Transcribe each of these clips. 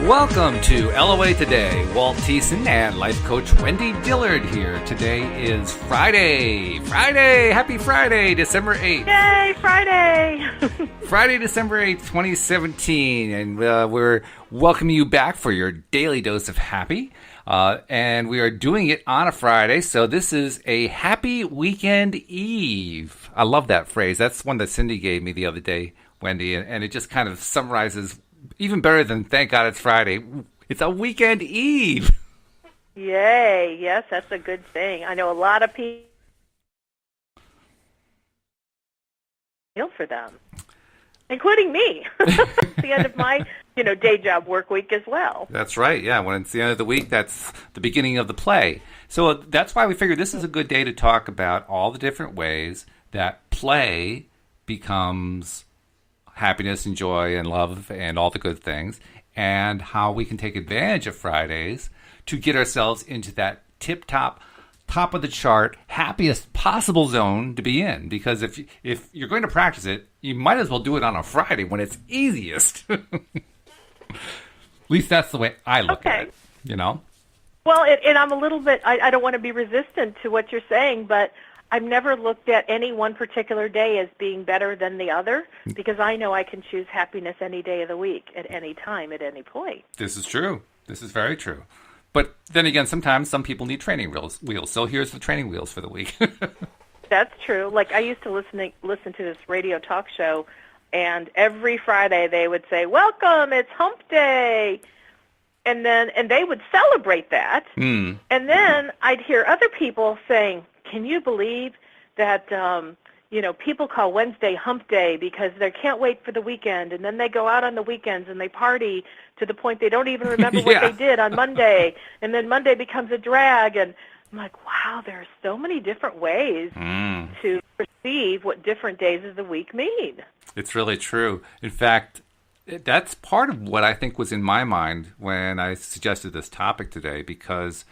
Welcome to LOA Today. Walt Thiessen and life coach Wendy Dillard here. Today is Friday. Happy Friday, December 8th. Yay, Friday. Friday, December 8th, 2017. And we're welcoming you back for your daily dose of happy. And we are doing it on a Friday. So this is a happy weekend eve. I love that phrase. That's one that Cindy gave me the other day, Wendy. And it just kind of summarizes even better than thank God it's Friday. It's a weekend eve. Yay. Yes, that's a good thing. I know a lot of people feel for them, including me. It's the end of my, day job work week as well. That's right. Yeah. When it's the end of the week, that's the beginning of the play. So that's why we figured this is a good day to talk about all the different ways that play becomes happiness and joy and love and all the good things, and how we can take advantage of Fridays to get ourselves into that top of the chart, happiest possible zone to be in. Because if you're going to practice it, you might as well do it on a Friday when it's easiest. At least that's the way I look at it, Well, and I'm a little bit, I don't want to be resistant to what you're saying, but I've never looked at any one particular day as being better than the other, because I know I can choose happiness any day of the week, at any time, at any point. This is true. This is very true. But then again, sometimes some people need training wheels. So here's the training wheels for the week. That's true. Like, I used to listen to this radio talk show, and every Friday they would say, "Welcome, it's Hump Day." And they would celebrate that. And then I'd hear other people saying, "Can you believe that, people call Wednesday Hump Day because they can't wait for the weekend, and then they go out on the weekends and they party to the point they don't even remember what they did on Monday, and then Monday becomes a drag." And I'm like, wow, there are so many different ways to perceive what different days of the week mean. It's really true. In fact, that's part of what I think was in my mind when I suggested this topic today, because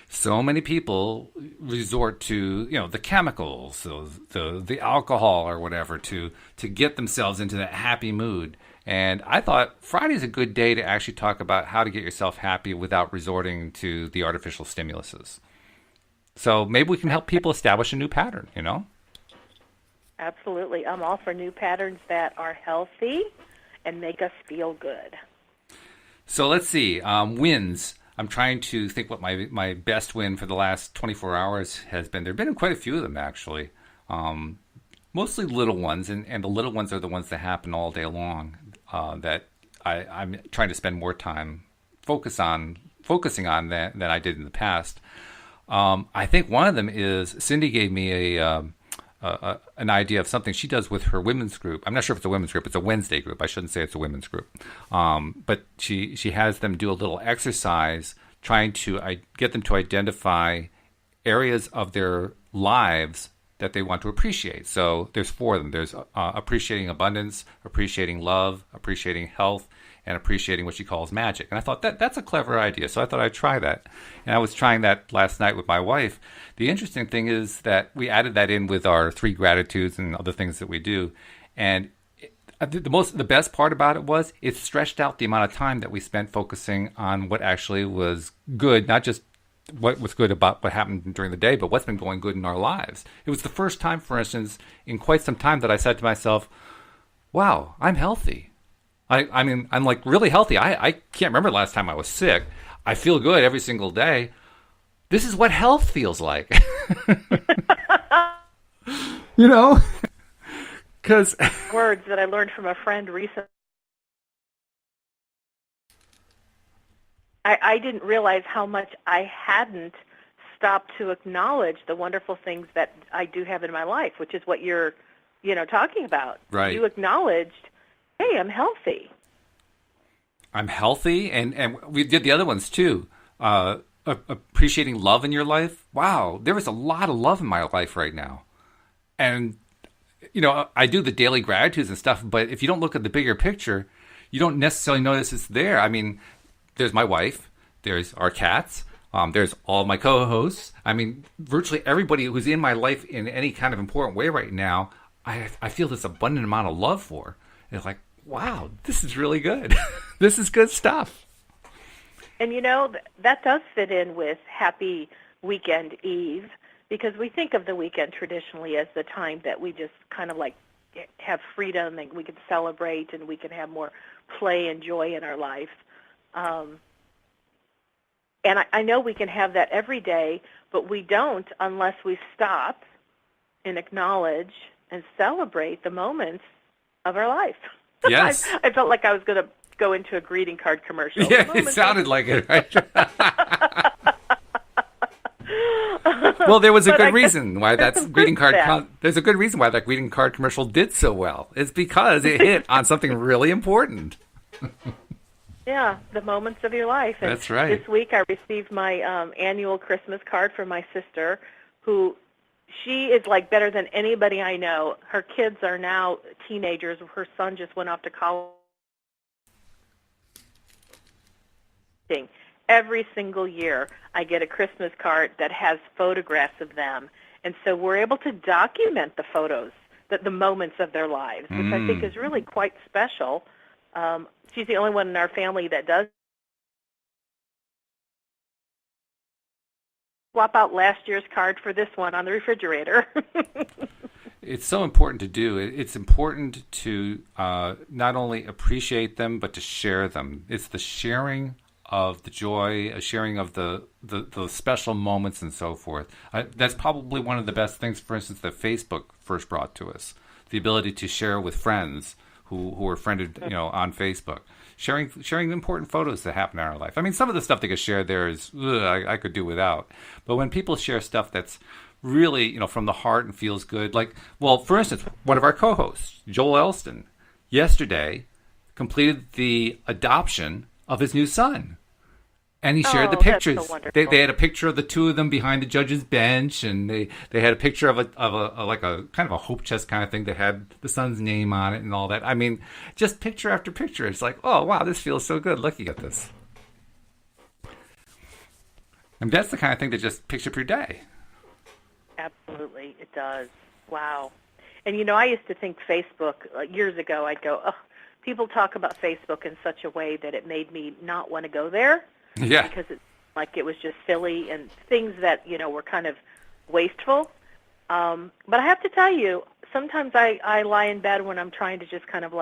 so many people resort to, the chemicals, the alcohol or whatever to get themselves into that happy mood. And I thought Friday's a good day to actually talk about how to get yourself happy without resorting to the artificial stimuluses. So maybe we can help people establish a new pattern, Absolutely. I'm all for new patterns that are healthy and make us feel good. So let's see. Wins. I'm trying to think what my best win for the last 24 hours has been. There have been quite a few of them, actually. Mostly little ones, and the little ones are the ones that happen all day long, that I'm trying to spend more time focusing on than I did in the past. I think one of them is Cindy gave me an idea of something she does with her women's group. I'm not sure if it's a women's group. It's a Wednesday group. I shouldn't say it's a women's group. But she has them do a little exercise trying to get them to identify areas of their lives that they want to appreciate. So there's 4 of them. There's appreciating abundance, appreciating love, appreciating health, and appreciating what she calls magic. And I thought that's a clever idea, so I thought I'd try that. And I was trying that last night with my wife. The interesting thing is that we added that in with our 3 gratitudes and other things that we do. And the best part about it was it stretched out the amount of time that we spent focusing on what actually was good, not just what was good about what happened during the day, but what's been going good in our lives. It was the first time, for instance, in quite some time that I said to myself, wow, I'm healthy. I mean, I'm like really healthy. I can't remember the last time I was sick. I feel good every single day. This is what health feels like. Because words that I learned from a friend recently. I didn't realize how much I hadn't stopped to acknowledge the wonderful things that I do have in my life, which is what you're, talking about. Right. You acknowledged, hey, I'm healthy. I'm healthy, and we did the other ones too. Appreciating love in your life. Wow, there is a lot of love in my life right now. And, I do the daily gratitudes and stuff, but if you don't look at the bigger picture, you don't necessarily notice it's there. I mean, there's my wife, there's our cats, there's all my co-hosts. I mean, virtually everybody who's in my life in any kind of important way right now, I feel this abundant amount of love for. And it's like, wow, this is really good. This is good stuff. And that does fit in with Happy Weekend Eve, because we think of the weekend traditionally as the time that we just kind of like have freedom and we can celebrate and we can have more play and joy in our life. And I know we can have that every day, but we don't unless we stop and acknowledge and celebrate the moments of our life. Yes. I felt like I was going to go into a greeting card commercial. Yeah, it sounded like it, right? Well, there was a good reason why that greeting card. There's a good reason why that greeting card commercial did so well. It's because it hit on something really important. Yeah, the moments of your life. And that's right. This week I received my annual Christmas card from my sister, who she is like better than anybody I know. Her kids are now teenagers. Her son just went off to college. Every single year I get a Christmas card that has photographs of them. And so we're able to document the photos, the moments of their lives, which I think is really quite special. She's the only one in our family that does. Swap out last year's card for this one on the refrigerator. It's so important to do. It's important to not only appreciate them, but to share them. It's the sharing of the joy, a sharing of the special moments and so forth. That's probably one of the best things, for instance, that Facebook first brought to us. The ability to share with friends who are friended, on Facebook. Sharing important photos that happen in our life. I mean, some of the stuff that gets shared there is, I could do without. But when people share stuff that's really, from the heart and feels good, like, well, for instance, one of our co-hosts, Joel Elston, yesterday completed the adoption of his new son. And he shared the pictures. That's so wonderful. They had a picture of the two of them behind the judge's bench, and they had a picture of a like a kind of a hope chest kind of thing that had the son's name on it and all that. I mean, just picture after picture. It's like, oh wow, this feels so good looking at this. And that's the kind of thing that just picks up your day. Absolutely, it does. Wow. And I used to think Facebook years ago. I'd go, oh, people talk about Facebook in such a way that it made me not want to go there. Yeah. Because it was just silly and things that, were kind of wasteful. But I have to tell you, sometimes I lie in bed when I'm trying to just kind of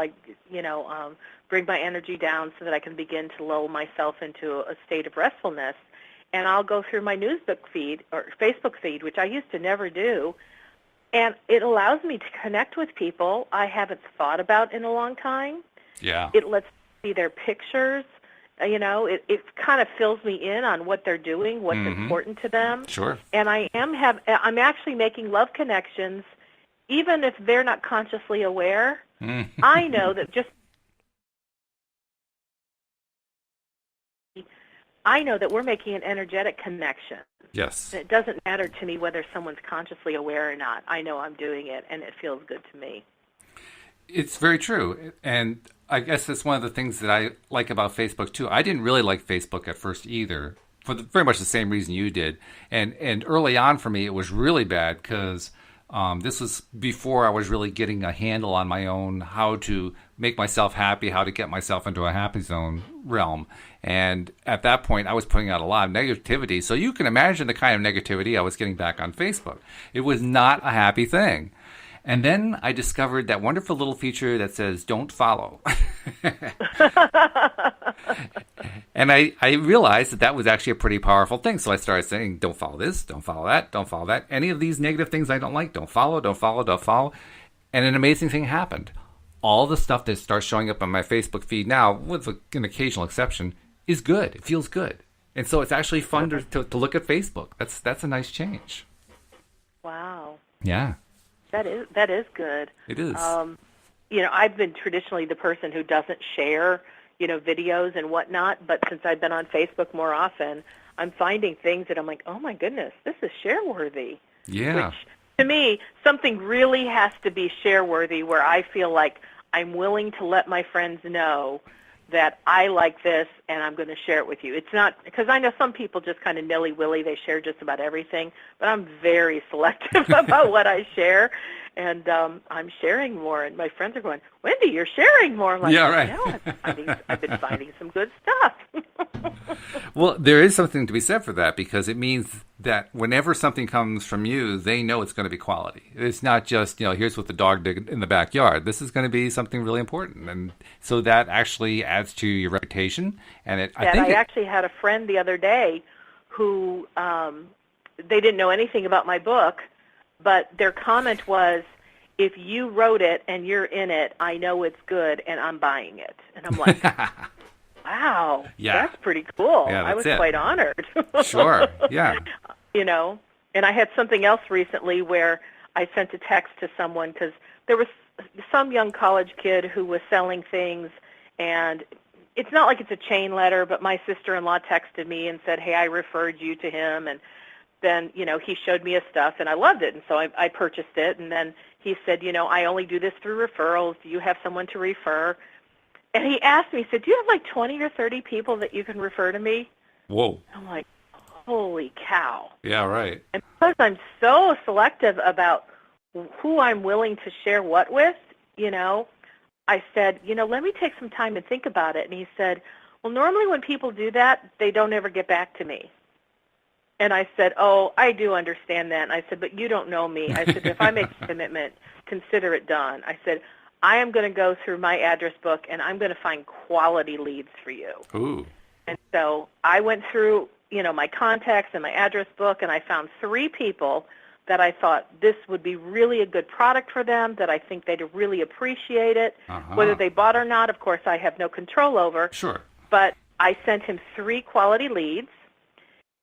bring my energy down so that I can begin to lull myself into a state of restfulness. And I'll go through my Facebook feed, which I used to never do. And it allows me to connect with people I haven't thought about in a long time. Yeah. It lets me see their pictures. It kind of fills me in on what they're doing, what's important to them. Sure. And I'm actually making love connections, even if they're not consciously aware. I know that we're making an energetic connection. Yes. And it doesn't matter to me whether someone's consciously aware or not. I know I'm doing it, and it feels good to me. It's very true. And I guess that's one of the things that I like about Facebook, too. I didn't really like Facebook at first either, for very much the same reason you did. And early on for me, it was really bad because this was before I was really getting a handle on my own, how to make myself happy, how to get myself into a happy zone realm. And at that point, I was putting out a lot of negativity. So you can imagine the kind of negativity I was getting back on Facebook. It was not a happy thing. And then I discovered that wonderful little feature that says, don't follow. And I realized that was actually a pretty powerful thing. So I started saying, don't follow this, don't follow that, don't follow that. Any of these negative things I don't like, don't follow, don't follow, don't follow. And an amazing thing happened. All the stuff that starts showing up on my Facebook feed now, with an occasional exception, is good. It feels good. And so it's actually fun to look at Facebook. That's a nice change. Wow. Yeah. That is good. It is. I've been traditionally the person who doesn't share, videos and whatnot, but since I've been on Facebook more often, I'm finding things that I'm like, oh my goodness, this is share-worthy. Yeah. Which, to me, something really has to be share-worthy where I feel like I'm willing to let my friends know that I like this and I'm going to share it with you. It's not, because I know some people just kind of nilly-willy, they share just about everything, but I'm very selective about what I share, and I'm sharing more, and my friends are going, Wendy, you're sharing more. I'm like, yeah, right. I've been finding some good stuff. Well, there is something to be said for that because it means that whenever something comes from you, they know it's going to be quality. It's not just, here's what the dog did in the backyard. This is going to be something really important. And so that actually adds to your reputation. And I actually had a friend the other day who they didn't know anything about my book, but their comment was, if you wrote it and you're in it, I know it's good and I'm buying it. And I'm like, wow, that's pretty cool. Yeah, I was quite honored. Sure, yeah. And I had something else recently where I sent a text to someone because there was some young college kid who was selling things, and it's not like it's a chain letter, but my sister-in-law texted me and said, hey, I referred you to him, and then, he showed me his stuff, and I loved it, and so I purchased it, and then he said, I only do this through referrals. Do you have someone to refer? And he asked me, he said, do you have like 20 or 30 people that you can refer to me? Whoa. I'm like, holy cow. Yeah, right. And because I'm so selective about who I'm willing to share what with, I said, let me take some time and think about it. And he said, well, normally when people do that, they don't ever get back to me. And I said, oh, I do understand that. And I said, but you don't know me. I said, if I make a commitment, consider it done. I said, I am going to go through my address book, and I'm going to find quality leads for you. Ooh. And so I went through, my contacts and my address book, and I found 3 people that I thought this would be really a good product for them, that I think they'd really appreciate it. Uh-huh. Whether they bought or not, of course, I have no control over. Sure. But I sent him 3 quality leads,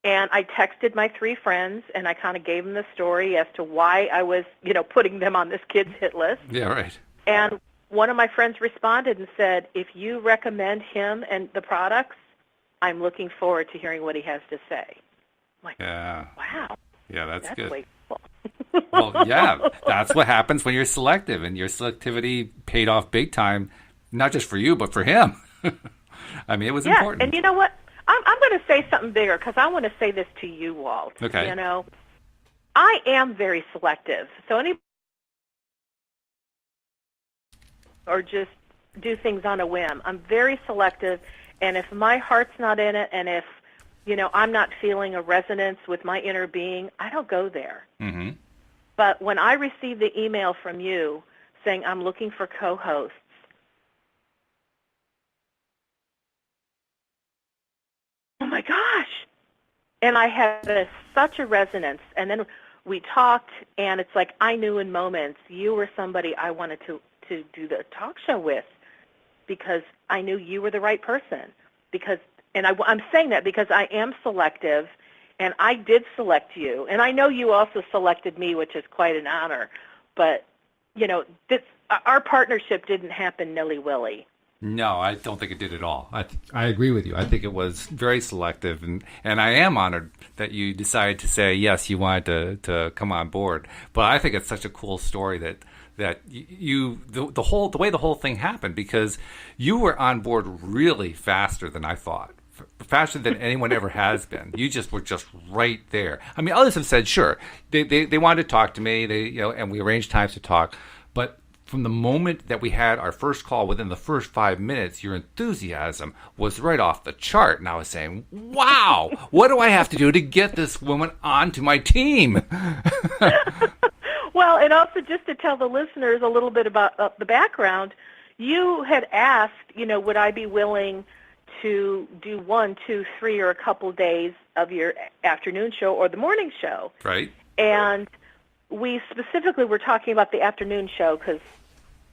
and I texted my 3 friends, and I kind of gave them the story as to why I was, putting them on this kid's hit list. Yeah, right. And one of my friends responded and said, if you recommend him and the products, I'm looking forward to hearing what he has to say. I'm like, wow. Yeah, that's good. Way cool. Well, yeah, that's what happens when you're selective, and your selectivity paid off big time, not just for you, but for him. I mean, it was important. And you know what? I'm going to say something bigger because I want to say this to you, Walt. Okay. I am very selective. So or just do things on a whim. I'm very selective, and if my heart's not in it, and if I'm not feeling a resonance with my inner being, I don't go there. Mm-hmm. But when I received the email from you saying I'm looking for co-hosts, oh my gosh! And I had such a resonance, and then we talked, and it's like I knew in moments you were somebody I wanted to do the talk show with, because I knew you were the right person. I'm saying that because I am selective, and I did select you, and I know you also selected me, which is quite an honor. But our partnership didn't happen nilly-willy. No, I don't think it did at all. I agree with you. I think it was very selective, and I am honored that you decided to say yes, you wanted to come on board. But I think it's such a cool story that the way the whole thing happened, because you were on board really faster than I thought. Faster than anyone ever has been. You were just right there. I mean, others have said, sure, they wanted to talk to me, and we arranged times to talk. But from the moment that we had our first call, within the first 5 minutes, your enthusiasm was right off the chart. And I was saying, wow, what do I have to do to get this woman onto my team? Well, and also just to tell the listeners a little bit about the background, you had asked, would I be willing to do 1, 2, 3, or a couple days of your afternoon show or the morning show. Right. And we specifically were talking about the afternoon show because,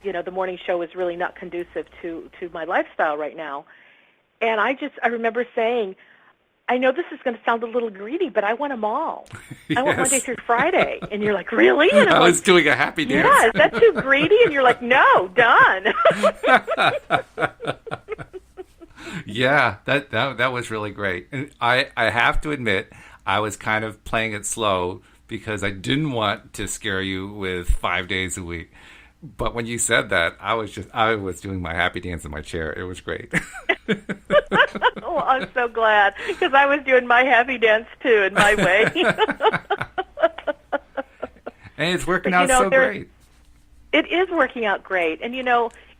the morning show is really not conducive to my lifestyle right now. And I remember saying, I know this is going to sound a little greedy, but I want them all. Yes. I want Monday through Friday. And you're like, really? And I was doing a happy dance. Yeah, is that too greedy? And you're like, no, done. Yeah, that was really great. And I have to admit, I was kind of playing it slow because I didn't want to scare you with 5 days a week. But when you said that, I was doing my happy dance in my chair. It was great. Well, I'm so glad because I was doing my happy dance too in my way. And it's working out so great. It is working out great. And,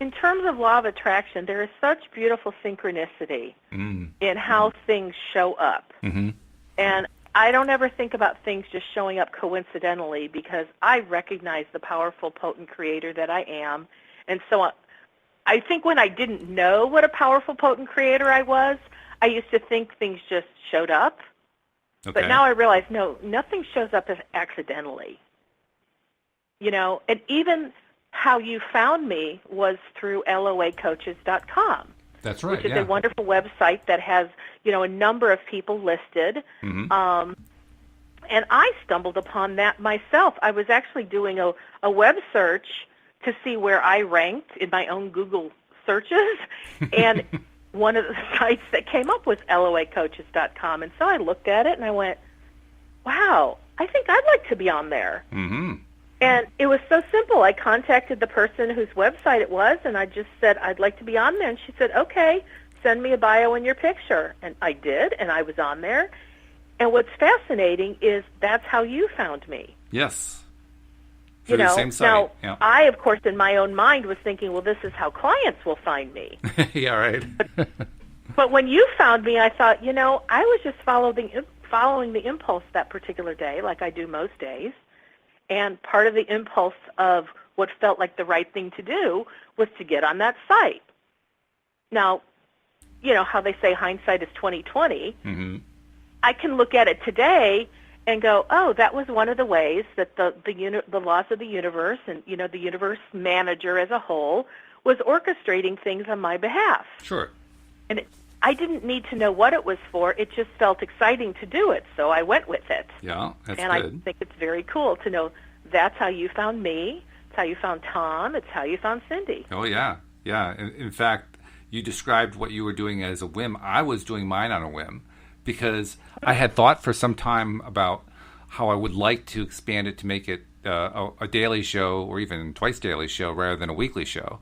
in terms of law of attraction, there is such beautiful synchronicity in how things show up. Mm-hmm. And I don't ever think about things just showing up coincidentally because I recognize the powerful, potent creator that I am. And so I think when I didn't know what a powerful, potent creator I was, I used to think things just showed up. Okay. But now I realize, no, nothing shows up as accidentally. You know, and even how you found me was through LOAcoaches.com. That's right. Which is a wonderful website that has, you know, a number of people listed. Mm-hmm. And I stumbled upon that myself. I was actually doing a web search to see where I ranked in my own Google searches. And one of the sites that came up was LOAcoaches.com. And so I looked at it and I went, wow, I think I'd like to be on there. Mm-hmm. And it was so simple. I contacted the person whose website it was, and I just said, I'd like to be on there. And she said, okay, send me a bio and your picture. And I did, and I was on there. And what's fascinating is that's how you found me. Yes. You know, the same site. now, Yeah. I, of course, in my own mind was thinking, well, this is how clients will find me. Yeah, right. But when you found me, I thought, you know, I was just following the impulse that particular day, like I do most days. And part of the impulse of what felt like the right thing to do was to get on that site. Now, you know how they say hindsight is 20/20. Mm-hmm. I can look at it today and go, oh, that was one of the ways that the laws of the universe and, you know, the universe manager as a whole was orchestrating things on my behalf. Sure. And I didn't need to know what it was for. It just felt exciting to do it, so I went with it. Yeah, that's and good. I think it's very cool to know that's how you found me, it's how you found Tom, it's how you found Cindy. Oh, yeah. Yeah. In fact, you described what you were doing as a whim. I was doing mine on a whim because I had thought for some time about how I would like to expand it to make it a daily show or even twice daily show rather than a weekly show.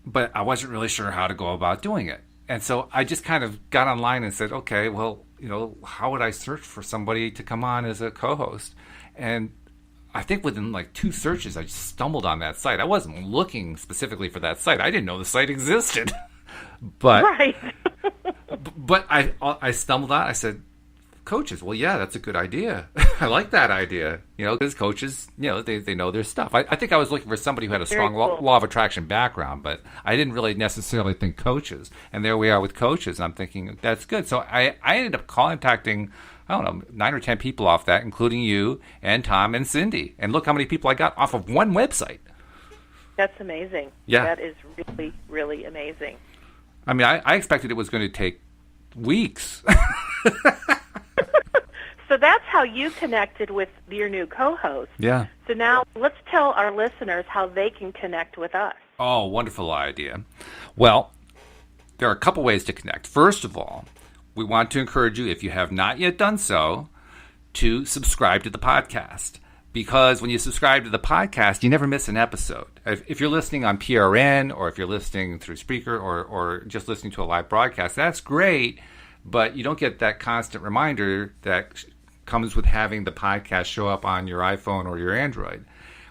But I wasn't really sure how to go about doing it. And so I just kind of got online and said, okay, well, you know, how would I search for somebody to come on as a co-host? And I think within like 2 searches, I just stumbled on that site. I wasn't looking specifically for that site. I didn't know the site existed. But right. but I stumbled on it. I said, coaches, well, yeah, that's a good idea. I like that idea. You know, because coaches, you know, they know their stuff. I think I was looking for somebody who had a strong law of attraction background, but I didn't really necessarily think coaches. And there we are with coaches. And I'm thinking, that's good. So I ended up contacting, I don't know, 9 or 10 people off that, including you and Tom and Cindy. And look how many people I got off of one website. That's amazing. Yeah. That is really, really amazing. I mean, I expected it was going to take weeks. So that's how you connected with your new co-host. Yeah. So now let's tell our listeners how they can connect with us. Oh, wonderful idea. Well, there are a couple ways to connect. First of all, we want to encourage you, if you have not yet done so, to subscribe to the podcast. Because when you subscribe to the podcast, you never miss an episode. If you're listening on PRN or if you're listening through Spreaker or just listening to a live broadcast, that's great, but you don't get that constant reminder that comes with having the podcast show up on your iPhone or your Android.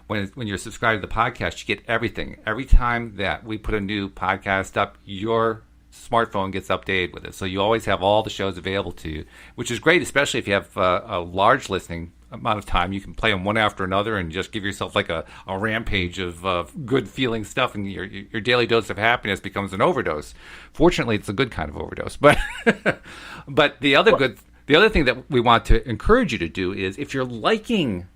When you're subscribed to the podcast, you get everything. Every time that we put a new podcast up, your smartphone gets updated with it. So you always have all the shows available to you, which is great, especially if you have a large listening amount of time. You can play them one after another and just give yourself like a rampage of good feeling stuff, and your daily dose of happiness becomes an overdose. Fortunately, it's a good kind of overdose. But but the other thing that we want to encourage you to do is, if you're liking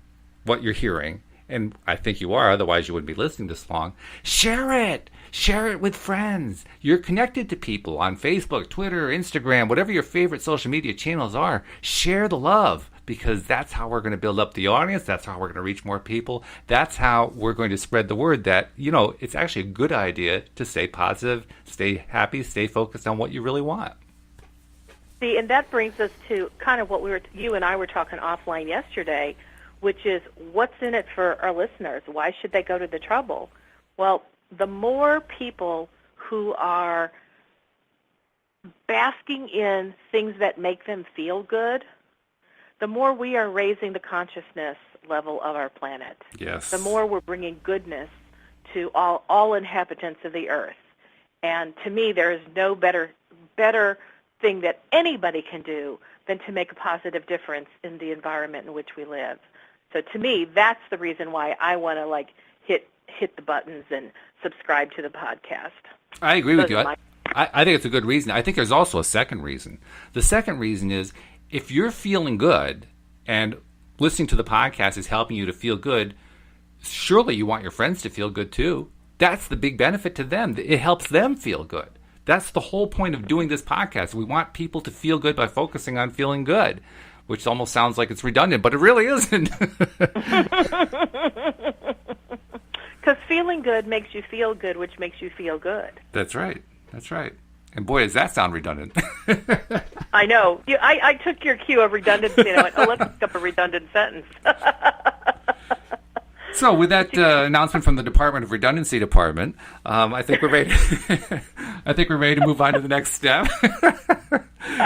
what you're hearing, and I think you are, otherwise you wouldn't be listening this long, share it. Share it with friends. You're connected to people on Facebook, Twitter, Instagram, whatever your favorite social media channels are. Share the love, because that's how we're going to build up the audience. That's how we're going to reach more people. That's how we're going to spread the word that, you know, it's actually a good idea to stay positive, stay happy, stay focused on what you really want. See, and that brings us to kind of what you and I were talking offline yesterday, which is what's in it for our listeners? Why should they go to the trouble? Well, the more people who are basking in things that make them feel good, the more we are raising the consciousness level of our planet. Yes. The more we're bringing goodness to all inhabitants of the earth. And to me, there is no better thing that anybody can do than to make a positive difference in the environment in which we live. So to me, that's the reason why I want to like hit the buttons and subscribe to the podcast. I agree with you. I think it's a good reason. I think there's also a second reason. The second reason is if you're feeling good and listening to the podcast is helping you to feel good, surely you want your friends to feel good too. That's the big benefit to them. It helps them feel good. That's the whole point of doing this podcast. We want people to feel good by focusing on feeling good, which almost sounds like it's redundant, but it really isn't. Because feeling good makes you feel good, which makes you feel good. That's right. That's right. And boy, does that sound redundant. I know. I took your cue of redundancy and I went, let's pick up a redundant sentence. So with that announcement from the Department of Redundancy Department, I think we're ready. I think we're ready to move on to the next step.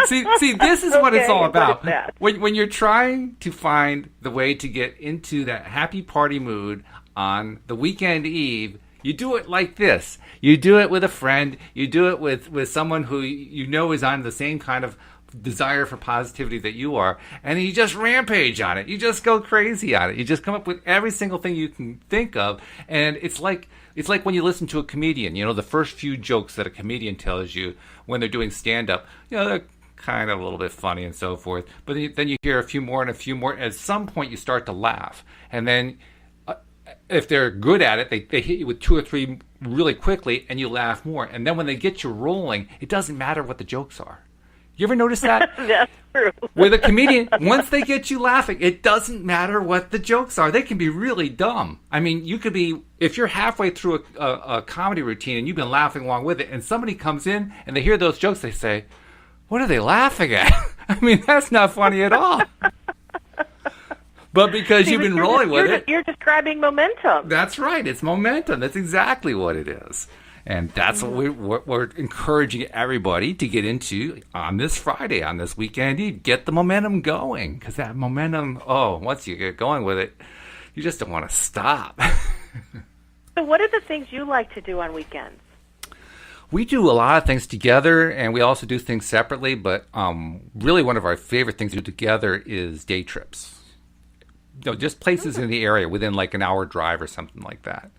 see, this is what it's all about. When you're trying to find the way to get into that happy party mood on the weekend eve, you do it like this. You do it with a friend. You do it with someone who you know is on the same kind of desire for positivity that you are, and you just rampage on it. You just go crazy on it. You just come up with every single thing you can think of, and it's like when you listen to a comedian. You know, the first few jokes that a comedian tells you when they're doing stand-up, you know, they're kind of a little bit funny and so forth, but then you hear a few more and a few more. At some point you start to laugh, and then if they're good at it, they hit you with two or three really quickly, and you laugh more. And then when they get you rolling, it doesn't matter what the jokes are. You ever notice that? That's true. With a comedian, once they get you laughing, it doesn't matter what the jokes are. They can be really dumb. I mean, you could be, if you're halfway through a comedy routine and you've been laughing along with it, and somebody comes in and they hear those jokes, they say, what are they laughing at? I mean, that's not funny at all. But because you've been rolling with it. You're describing momentum. That's right. It's momentum. That's exactly what it is. And that's what we're encouraging everybody to get into on this Friday, on this weekend eve. Get the momentum going, because that momentum, once you get going with it, you just don't want to stop. So what are the things you like to do on weekends? We do a lot of things together, and we also do things separately, but really one of our favorite things to do together is day trips. You know, just places in the area within like an hour drive or something like that.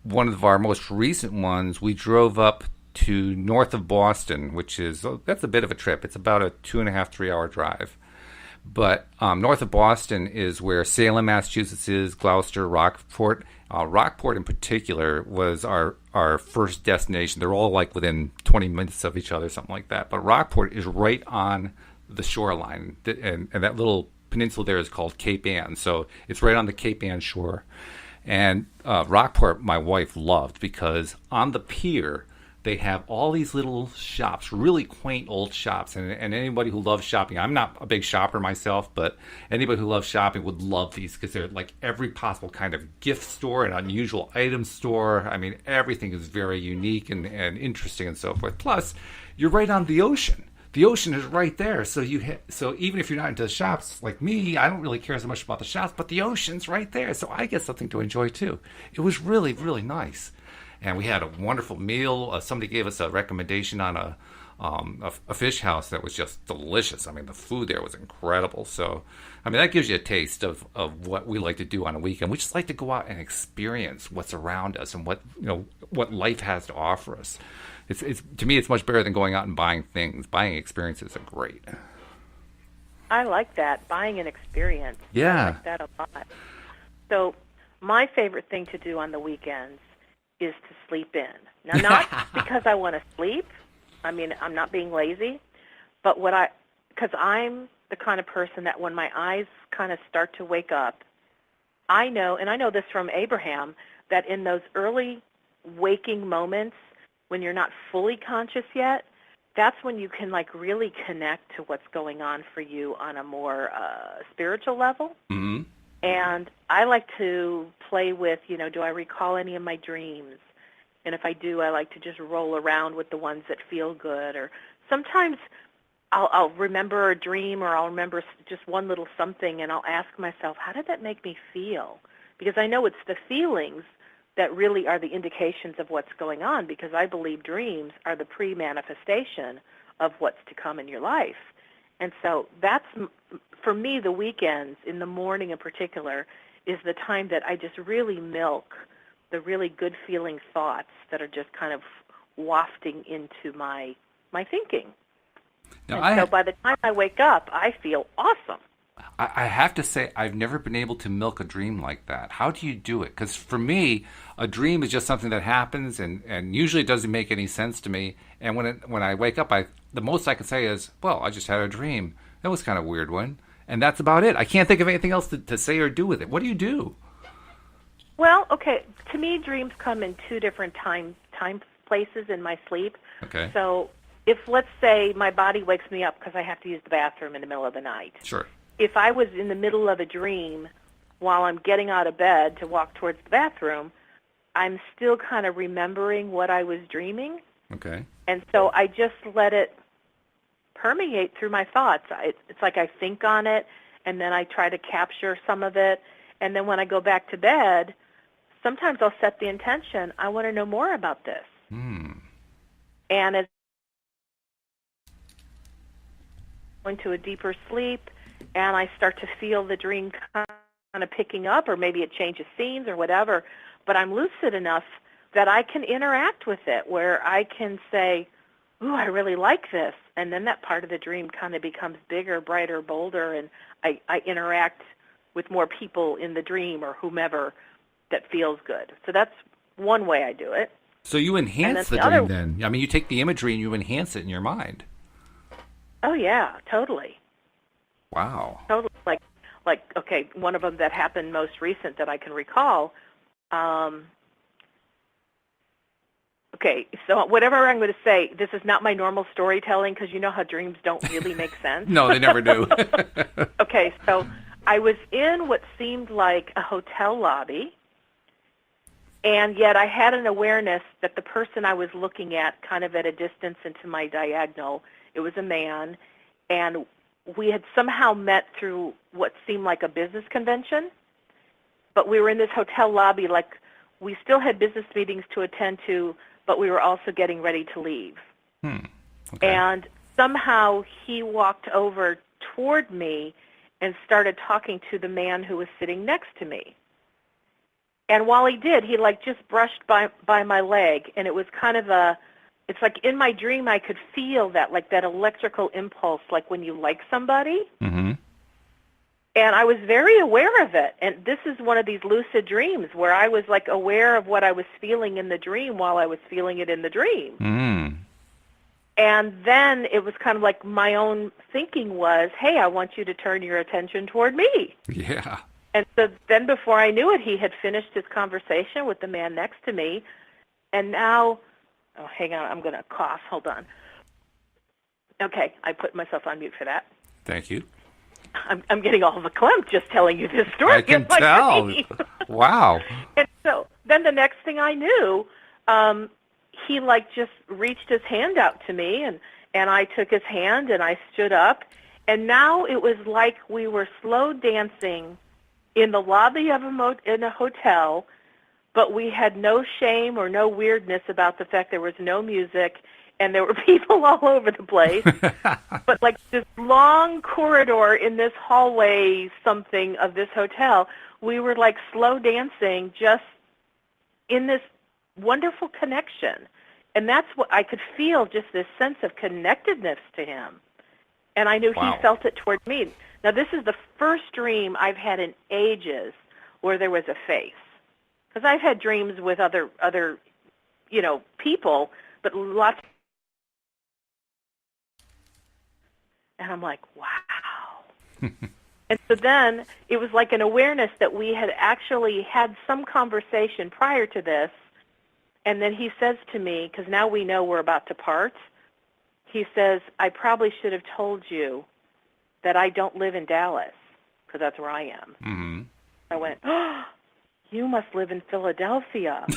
One of our most recent ones, we drove up to north of Boston, that's a bit of a trip. It's about a 2.5, 3 hour drive. But north of Boston is where Salem, Massachusetts is, Gloucester, Rockport. Rockport in particular was our first destination. They're all like within 20 minutes of each other, something like that. But Rockport is right on the shoreline, and that little peninsula there is called Cape Ann. So it's right on the Cape Ann shore. And Rockport, my wife loved, because on the pier, they have all these little shops, really quaint old shops. And anybody who loves shopping, I'm not a big shopper myself, but anybody who loves shopping would love these, because they're like every possible kind of gift store and unusual item store. I mean, everything is very unique and interesting and so forth. Plus, you're right on the ocean. The ocean is right there, so even if you're not into shops like me, I don't really care so much about the shops, but the ocean's right there, so I get something to enjoy too. It was really, really nice, and we had a wonderful meal. Somebody gave us a recommendation on a fish house that was just delicious. I mean, the food there was incredible. So, I mean, that gives you a taste of what we like to do on a weekend. We just like to go out and experience what's around us and what life has to offer us. It's to me, it's much better than going out and buying things. Buying experiences are great. I like that, buying an experience. Yeah. I like that a lot. So my favorite thing to do on the weekends is to sleep in. Now, not because I want to sleep. I mean, I'm not being lazy, but because I'm the kind of person that when my eyes kind of start to wake up, I know, and I know this from Abraham, that in those early waking moments, when you're not fully conscious yet, that's when you can like really connect to what's going on for you on a more spiritual level. Mm-hmm. And I like to play with, do I recall any of my dreams? And if I do, I like to just roll around with the ones that feel good. Or sometimes I'll remember a dream, or I'll remember just one little something, and I'll ask myself, how did that make me feel? Because I know it's the feelings that really are the indications of what's going on, because I believe dreams are the pre-manifestation of what's to come in your life. And so that's, for me, the weekends, in the morning in particular, is the time that I just really milk the really good feeling thoughts that are just kind of wafting into my thinking. Now, and so by the time I wake up, I feel awesome. I have to say, I've never been able to milk a dream like that. How do you do it? Because for me, a dream is just something that happens, and usually it doesn't make any sense to me. And when I wake up, the most I can say is, well, I just had a dream. That was kind of a weird one. And that's about it. I can't think of anything else to say or do with it. What do you do? Well, okay, to me, dreams come in two different time places in my sleep. Okay. So if, let's say, my body wakes me up because I have to use the bathroom in the middle of the night. Sure. If I was in the middle of a dream while I'm getting out of bed to walk towards the bathroom, I'm still kind of remembering what I was dreaming. Okay. And so I just let it permeate through my thoughts. It's like I think on it, and then I try to capture some of it. And then when I go back to bed, sometimes I'll set the intention, I want to know more about this. And as I go into a deeper sleep, and I start to feel the dream kind of picking up, or maybe it changes scenes or whatever, but I'm lucid enough that I can interact with it, where I can say, ooh, I really like this. And then that part of the dream kind of becomes bigger, brighter, bolder, and I interact with more people in the dream or whomever that feels good. So that's one way I do it. So you enhance the dream then? I mean, you take the imagery and you enhance it in your mind. Oh, yeah, totally. Wow. Totally. Like, okay, one of them that happened most recent that I can recall. Okay, so whatever I'm going to say, this is not my normal storytelling, because you know how dreams don't really make sense. No, they never do. Okay, so I was in what seemed like a hotel lobby, and yet I had an awareness that the person I was looking at, kind of at a distance into my diagonal, it was a man, and we had somehow met through what seemed like a business convention, but we were in this hotel lobby, like we still had business meetings to attend to, but we were also getting ready to leave. Okay. And somehow he walked over toward me and started talking to the man who was sitting next to me. And while he did, he just brushed by my leg, and it was kind of it's like in my dream I could feel that, like that electrical impulse, like when you like somebody. Mm-hmm. And I was very aware of it. And this is one of these lucid dreams where I was aware of what I was feeling in the dream while I was feeling it in the dream. Mm. And then it was kind of like my own thinking was, hey, I want you to turn your attention toward me. Yeah. And so then before I knew it, he had finished his conversation with the man next to me. And now, oh, hang on, I'm going to cough. Hold on. Okay, I put myself on mute for that. Thank you. I'm getting all verklempt just telling you this story. I can tell. Wow. And so then the next thing I knew, he just reached his hand out to me, and I took his hand and I stood up, and now it was like we were slow dancing in the lobby of in a hotel, but we had no shame or no weirdness about the fact there was no music. And there were people all over the place, but this long corridor in this hallway something of this hotel, we were slow dancing just in this wonderful connection. And that's what I could feel, just this sense of connectedness to him. And I knew Wow. he felt it toward me. Now, this is the first dream I've had in ages where there was a face. Because I've had dreams with other people, but lots. And I'm like, wow. And so then it was like an awareness that we had actually had some conversation prior to this. And then he says to me, because now we know we're about to part, he says, I probably should have told you that I don't live in Dallas, because that's where I am. Mm-hmm. I went, oh, you must live in Philadelphia.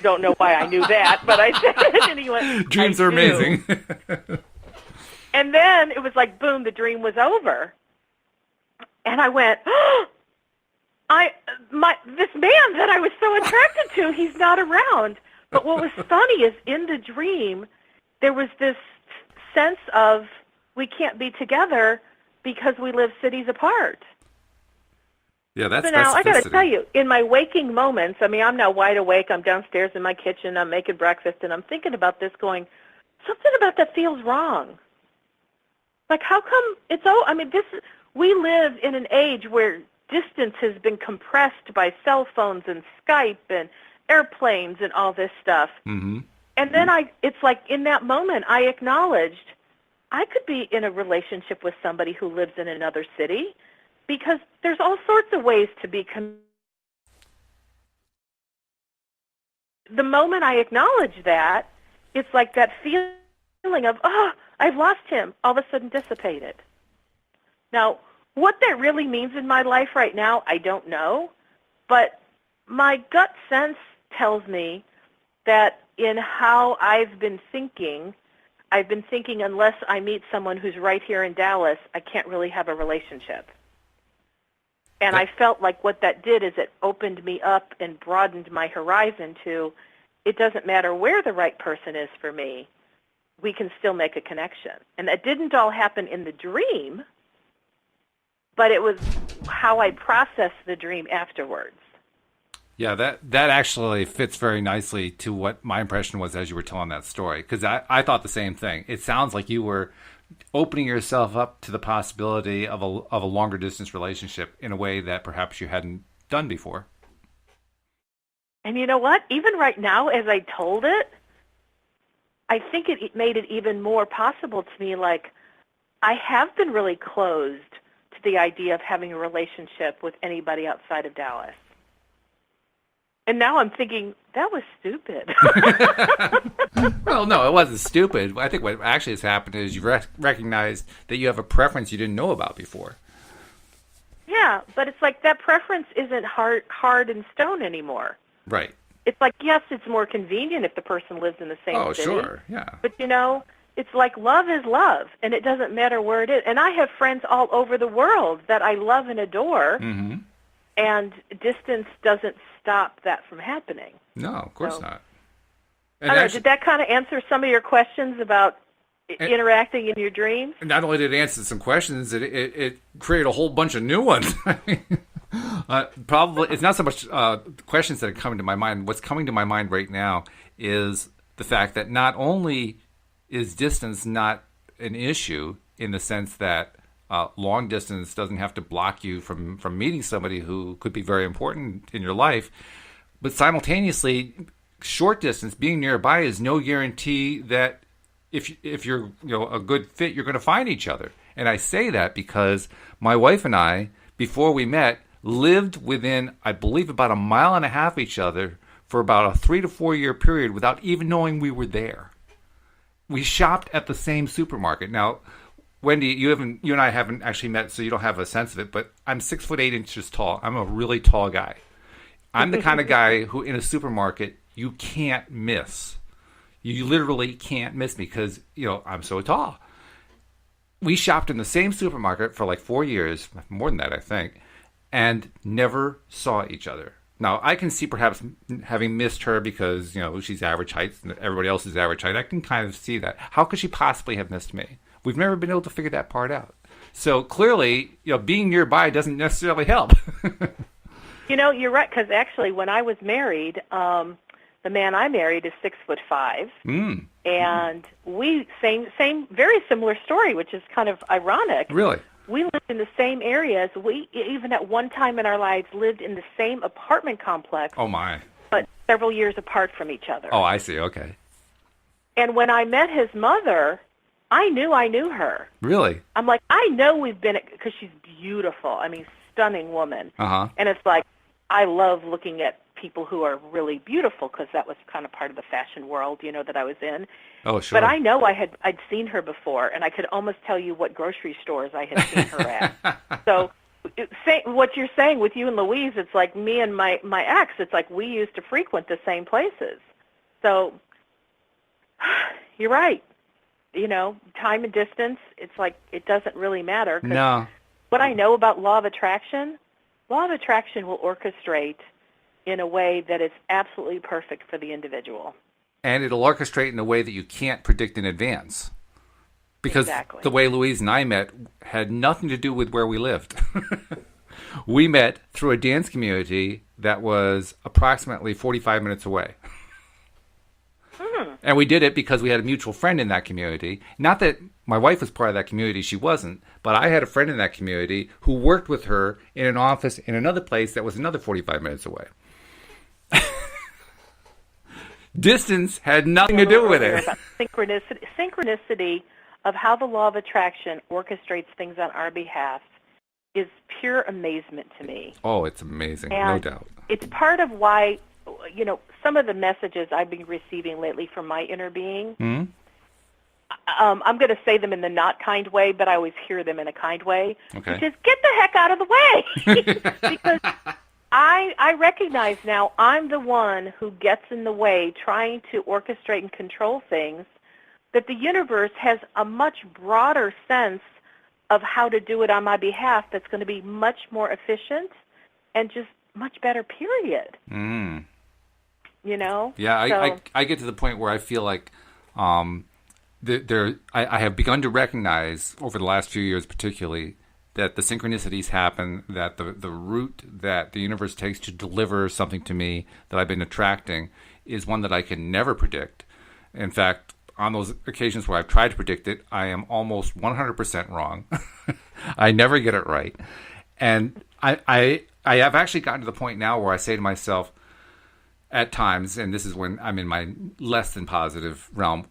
Don't know why I knew that, but I said, and he went, dreams are amazing. And then it was like, boom, the dream was over. And I went, oh, this man that I was so attracted to, he's not around. But what was funny is in the dream, there was this sense of we can't be together because we live cities apart. Yeah, that's So now I got to specificity. tell you, in my waking moments, I mean, I'm now wide awake. I'm downstairs in my kitchen. I'm making breakfast, and I'm thinking about this, going, something about that feels wrong. Like, how come it's I mean, we live in an age where distance has been compressed by cell phones and Skype and airplanes and all this stuff. Mm-hmm. And then it's like in that moment, I acknowledged I could be in a relationship with somebody who lives in another city because there's all sorts of ways to be the moment I acknowledge that, it's like that feeling of, I've lost him, all of a sudden dissipated. Now, what that really means in my life right now, I don't know, but my gut sense tells me that in how I've been thinking unless I meet someone who's right here in Dallas, I can't really have a relationship. And I felt like what that did is it opened me up and broadened my horizon to, it doesn't matter where the right person is for me, we can still make a connection. And that didn't all happen in the dream, but it was how I processed the dream afterwards. Yeah, that actually fits very nicely to what my impression was as you were telling that story, because I thought the same thing. It sounds like you were opening yourself up to the possibility of a longer distance relationship in a way that perhaps you hadn't done before. And you know what? Even right now, as I told it, I think it made it even more possible to me. Like, I have been really closed to the idea of having a relationship with anybody outside of Dallas. And now I'm thinking, that was stupid. Well, no, it wasn't stupid. I think what actually has happened is you recognized that you have a preference you didn't know about before. Yeah, but it's like that preference isn't hard in stone anymore. Right. It's like, yes, it's more convenient if the person lives in the same city. Oh, sure, yeah. But, it's like love is love, and it doesn't matter where it is. And I have friends all over the world that I love and adore, Mm-hmm. and distance doesn't stop that from happening. No, of course So, not. I don't know, did that kind of answer some of your questions about interacting in your dreams? Not only did it answer some questions, it created a whole bunch of new ones. Probably, it's not so much questions that are coming to my mind. What's coming to my mind right now is the fact that not only is distance not an issue in the sense that long distance doesn't have to block you from meeting somebody who could be very important in your life, but simultaneously, short distance, being nearby, is no guarantee that if you're a good fit, you're going to find each other. And I say that because my wife and I, before we met, lived within, I believe, about 1.5 miles of each other for about a 3 to 4 year period without even knowing we were there. We shopped at the same supermarket. Now, Wendy, you and I haven't actually met, so you don't have a sense of it, but I'm 6'8" tall. I'm a really tall guy. I'm the kind of guy who, in a supermarket, you can't miss. You literally can't miss me because, I'm so tall. We shopped in the same supermarket for like 4 years, more than that, I think, and never saw each other. Now, I can see perhaps having missed her because, she's average height and everybody else is average height. I can kind of see that. How could she possibly have missed me? We've never been able to figure that part out. So clearly, being nearby doesn't necessarily help. You're right, because actually when I was married, the man I married is 6'5", and we same very similar story, which is kind of ironic. Really? We lived in the same areas. We even at one time in our lives lived in the same apartment complex. Oh my! But several years apart from each other. Oh, I see. Okay. And when I met his mother, I knew her. Really? I'm like, I know we've been, because she's beautiful. I mean, stunning woman. Uh-huh. And it's like, I love looking at people who are really beautiful because that was kind of part of the fashion world, that I was in. Oh, sure. But I know I'd seen her before, and I could almost tell you what grocery stores I had seen her at. So what you're saying with you and Louise, it's like me and my ex, it's like we used to frequent the same places. So you're right. Time and distance, it's like it doesn't really matter. 'Cause no. what I know about law of attraction, law of attraction will orchestrate in a way that is absolutely perfect for the individual. And it'll orchestrate in a way that you can't predict in advance. Because Exactly. the way Louise and I met had nothing to do with where we lived. We met through a dance community that was approximately 45 minutes away. And we did it because we had a mutual friend in that community. Not that my wife was part of that community, she wasn't. But I had a friend in that community who worked with her in an office in another place that was another 45 minutes away. Distance had nothing to do with it. Synchronicity of how the law of attraction orchestrates things on our behalf is pure amazement to me. Oh, it's amazing, And no doubt. it's part of why, some of the messages I've been receiving lately from my inner being, I'm going to say them in the not kind way, but I always hear them in a kind way, Okay. which is, get the heck out of the way. Because I recognize now I'm the one who gets in the way trying to orchestrate and control things, that the universe has a much broader sense of how to do it on my behalf that's going to be much more efficient and just much better, period. Yeah, So, I get to the point where I feel like I have begun to recognize over the last few years particularly that the synchronicities happen, that the route that the universe takes to deliver something to me that I've been attracting is one that I can never predict. In fact, on those occasions where I've tried to predict it, I am almost 100% wrong. I never get it right. And I have actually gotten to the point now where I say to myself at times, and this is when I'm in my less than positive realm,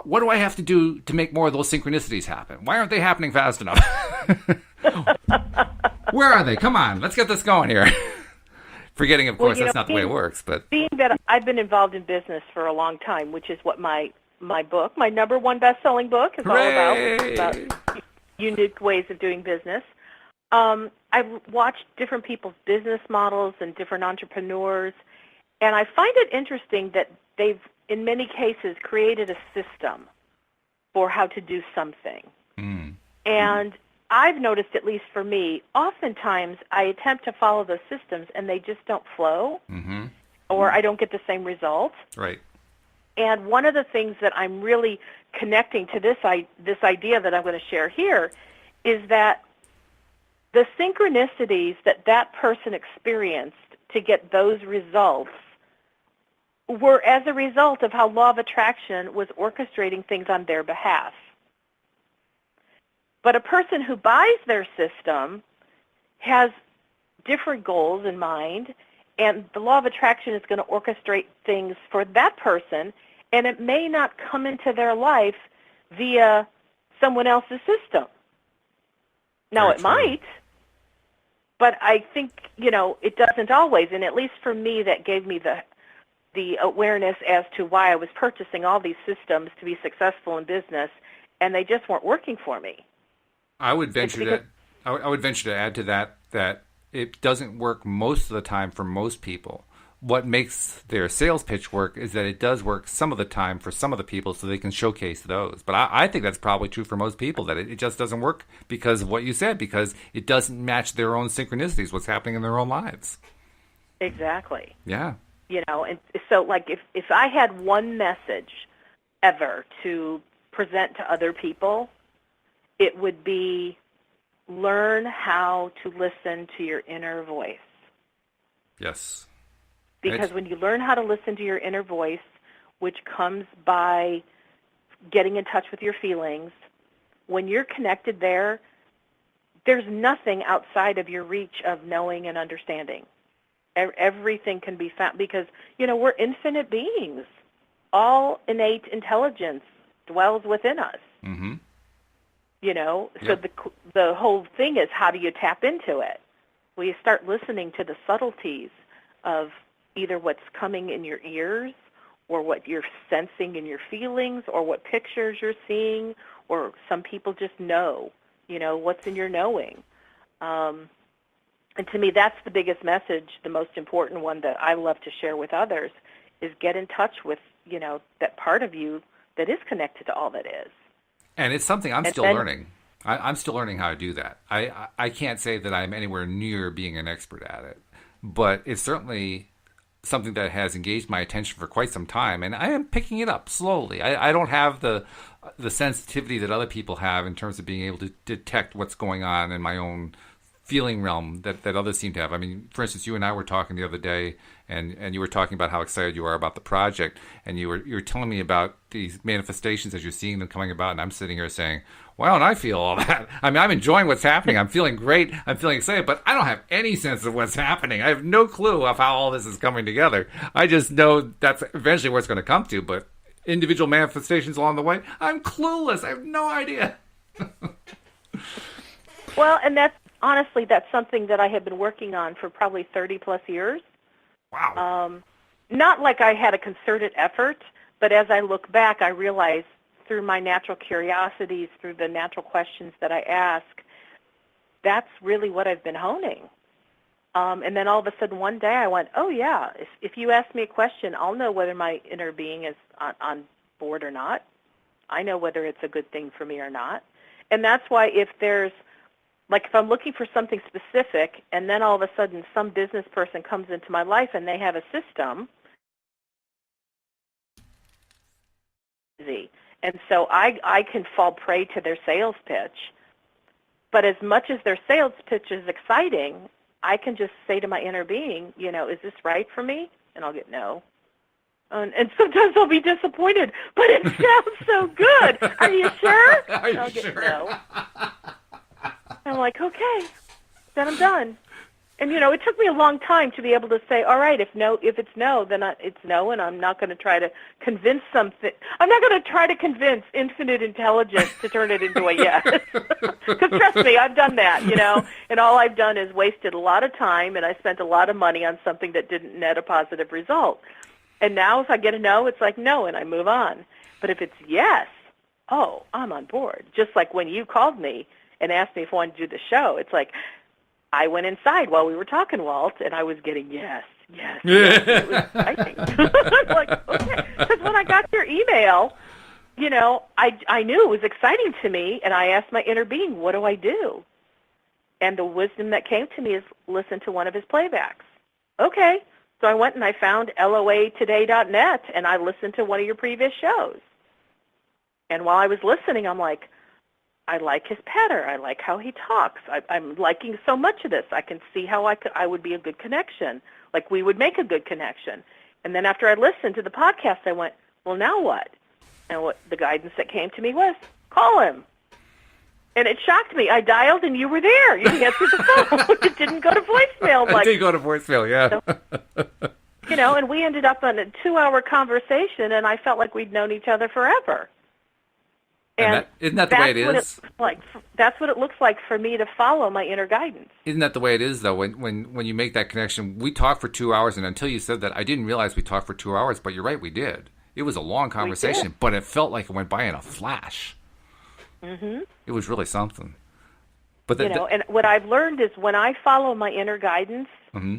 what do I have to do to make more of those synchronicities happen? Why aren't they happening fast enough? Where are they? Come on, let's get this going here. Forgetting, of course, that's not the way it works. But being that I've been involved in business for a long time, which is what my book, my number one best-selling book, is all about unique ways of doing business. I've watched different people's business models and different entrepreneurs, and I find it interesting that they've, in many cases, created a system for how to do something. And I've noticed, at least for me, oftentimes I attempt to follow those systems and they just don't flow, or I don't get the same results. Right. And one of the things that I'm really connecting to this idea that I'm going to share here is that the synchronicities that person experienced to get those results were as a result of how law of attraction was orchestrating things on their behalf. But a person who buys their system has different goals in mind, and the law of attraction is going to orchestrate things for that person, and it may not come into their life via someone else's system. Now, it might, but I think, it doesn't always, and at least for me, that gave me the awareness as to why I was purchasing all these systems to be successful in business, and they just weren't working for me. I would venture to add to that it doesn't work most of the time for most people. What makes their sales pitch work is that it does work some of the time for some of the people, so they can showcase those. But I think that's probably true for most people, that it just doesn't work because of what you said, because it doesn't match their own synchronicities, what's happening in their own lives. Exactly. Yeah. And so, like, if I had one message ever to present to other people, it would be learn how to listen to your inner voice. Yes. Because when you learn how to listen to your inner voice, which comes by getting in touch with your feelings, when you're connected there, there's nothing outside of your reach of knowing and understanding. Everything can be found because, we're infinite beings. All innate intelligence dwells within us. Mm-hmm. So the whole thing is, how do you tap into it? Well, you start listening to the subtleties of either what's coming in your ears or what you're sensing in your feelings or what pictures you're seeing, or some people just know, what's in your knowing. And to me, that's the biggest message, the most important one that I love to share with others, is get in touch with, that part of you that is connected to all that is. And it's something I'm still learning. I'm still learning how to do that. I can't say that I'm anywhere near being an expert at it, but it's certainly something that has engaged my attention for quite some time, and I am picking it up slowly. I don't have the sensitivity that other people have in terms of being able to detect what's going on in my own feeling realm that others seem to have. I mean, for instance, you and I were talking the other day, and you were talking about how excited you are about the project, and you were telling me about these manifestations as you're seeing them coming about, and I'm sitting here saying, why don't I feel all that? I mean, I'm enjoying what's happening. I'm feeling great. I'm feeling excited, but I don't have any sense of what's happening. I have no clue of how all this is coming together. I just know that's eventually where it's going to come to, but individual manifestations along the way, I'm clueless. I have no idea. Well, and that's something that I have been working on for probably 30 plus years. Wow. Not like I had a concerted effort, but as I look back, I realize through my natural curiosities, through the natural questions that I ask, that's really what I've been honing. And then all of a sudden one day I went, oh yeah, if you ask me a question, I'll know whether my inner being is on board or not. I know whether it's a good thing for me or not. And that's why if I'm looking for something specific and then all of a sudden some business person comes into my life and they have a system, and so I can fall prey to their sales pitch. But as much as their sales pitch is exciting, I can just say to my inner being, is this right for me? And I'll get no. And sometimes I'll be disappointed, but it sounds so good. Are you sure? Are you I'll get sure? no. I'm like, okay, then I'm done. And, it took me a long time to be able to say, all right, if it's no, then it's no, and I'm not going to try to convince something. I'm not going to try to convince infinite intelligence to turn it into a yes. Because trust me, I've done that, and all I've done is wasted a lot of time, and I spent a lot of money on something that didn't net a positive result. And now if I get a no, it's like no, and I move on. But if it's yes, oh, I'm on board. Just like when you called me and asked me if I wanted to do the show, it's like, I went inside while we were talking, Walt, and I was getting yes. It was exciting. I'm like, okay. Because when I got your email, I knew it was exciting to me, and I asked my inner being, what do I do? And the wisdom that came to me is listen to one of his playbacks. Okay. So I went and I found loatoday.net, and I listened to one of your previous shows. And while I was listening, I'm like, I like his patter. I like how he talks. I'm liking so much of this. I can see how I would be a good connection. Like we would make a good connection. And then after I listened to the podcast, I went, well, now what? And what the guidance that came to me was, call him. And it shocked me. I dialed and you were there. You answered the phone. It didn't go to voicemail. It did go to voicemail, yeah. So, and we ended up on a 2-hour conversation, and I felt like we'd known each other forever. And isn't that the way it is? That's what it looks like for me to follow my inner guidance. Isn't that the way it is, though? When you make that connection, we talked for 2 hours, and until you said that, I didn't realize we talked for 2 hours. But you're right, we did. It was a long conversation, but it felt like it went by in a flash. Mm-hmm. It was really something. But and what I've learned is when I follow my inner guidance, mm-hmm.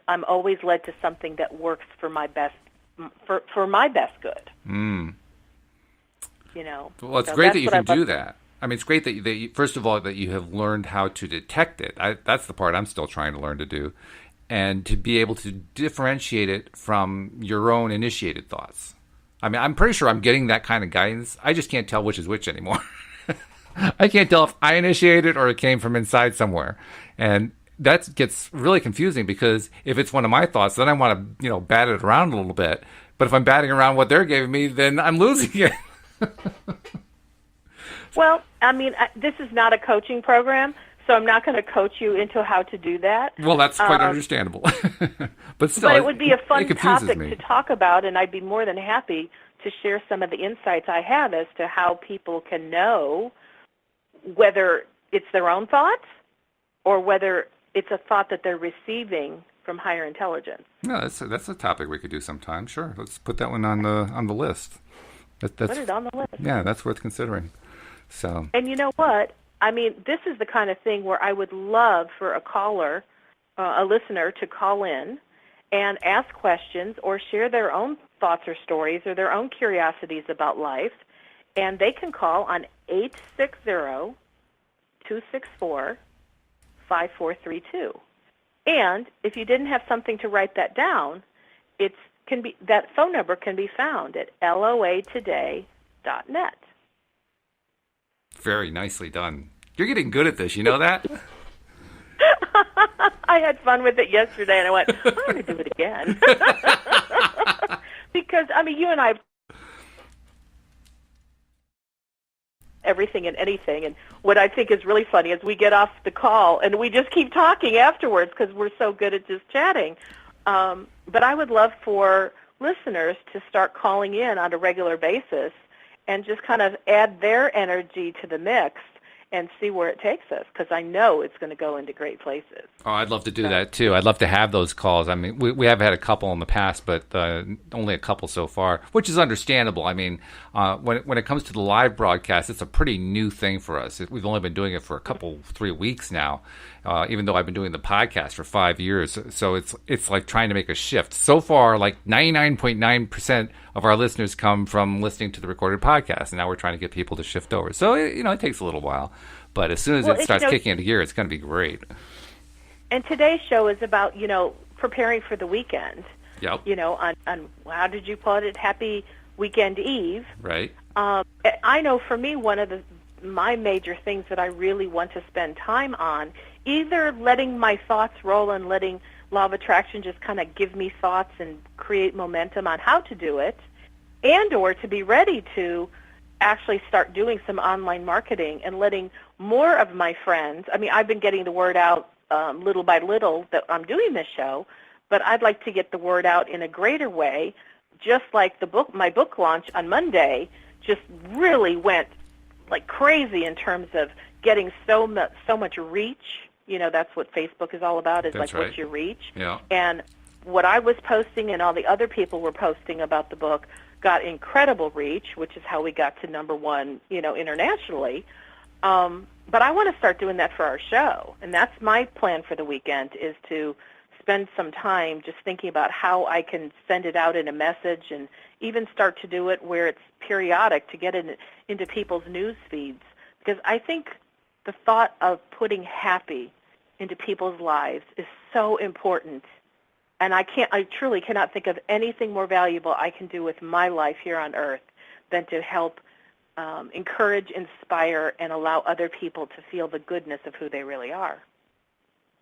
I'm always led to something that works for my best. For my best good. Well, it's great that you can do that. I mean, it's great that you, first of all, that you have learned how to detect it. That's the part I'm still trying to learn to do. And to be able to differentiate it from your own initiated thoughts. I mean, I'm pretty sure I'm getting that kind of guidance. I just can't tell which is which anymore. I can't tell if I initiated or it came from inside somewhere. And that gets really confusing because if it's one of my thoughts, then I want to, bat it around a little bit. But if I'm batting around what they're giving me, then I'm losing it. Well, I mean, this is not a coaching program, so I'm not going to coach you into how to do that. Well, that's quite understandable. But still, it would be a fun topic to talk about, and I'd be more than happy to share some of the insights I have as to how people can know whether it's their own thoughts or whether it's a thought that they're receiving from higher intelligence. Yeah, that's a topic we could do sometime. Sure, let's put that one on the list. Put it on the list. Yeah, that's worth considering. So. And you know what? I mean, this is the kind of thing where I would love for a caller, a listener, to call in and ask questions or share their own thoughts or stories or their own curiosities about life, and they can call on 860-264-5432. And if you didn't have something to write that down, that phone number can be found at loatoday.net. Very nicely done. You're getting good at this. You know that? I had fun with it yesterday, and I went, I'm going to do it again. Because, I mean, you and I, everything and anything, and what I think is really funny is we get off the call, and we just keep talking afterwards because we're so good at just chatting. But I would love for listeners to start calling in on a regular basis and just kind of add their energy to the mix and see where it takes us, because I know it's going to go into great places. Oh, I'd love to do that, too. I'd love to have those calls. I mean, we have had a couple in the past, but only a couple so far, which is understandable. I mean, when it comes to the live broadcast, it's a pretty new thing for us. We've only been doing it for 3 weeks now, even though I've been doing the podcast for 5 years. So it's like trying to make a shift. So far, like 99.9% of our listeners come from listening to the recorded podcast, and now we're trying to get people to shift over. So, it takes a little while. But as soon as it starts kicking into gear, it's going to be great. And today's show is about, preparing for the weekend. Yep. On how did you put it? Happy Weekend Eve. Right. I know for me, one of my major things that I really want to spend time on, either letting my thoughts roll and letting Law of Attraction just kind of give me thoughts and create momentum on how to do it, and or to be ready to actually start doing some online marketing and letting more of my friends, I mean, I've been getting the word out little by little that I'm doing this show, but I'd like to get the word out in a greater way, just like my book launch on Monday just really went like crazy in terms of getting so much reach. That's what Facebook is all about, is That's like right. What's your reach? Yeah. And what I was posting and all the other people were posting about the book got incredible reach, which is how we got to number one, internationally. But I want to start doing that for our show, and that's my plan for the weekend, is to spend some time just thinking about how I can send it out in a message, and even start to do it where it's periodic to get it into people's news feeds. Because I think the thought of putting happy into people's lives is so important. And I truly cannot think of anything more valuable I can do with my life here on earth than to help encourage, inspire, and allow other people to feel the goodness of who they really are.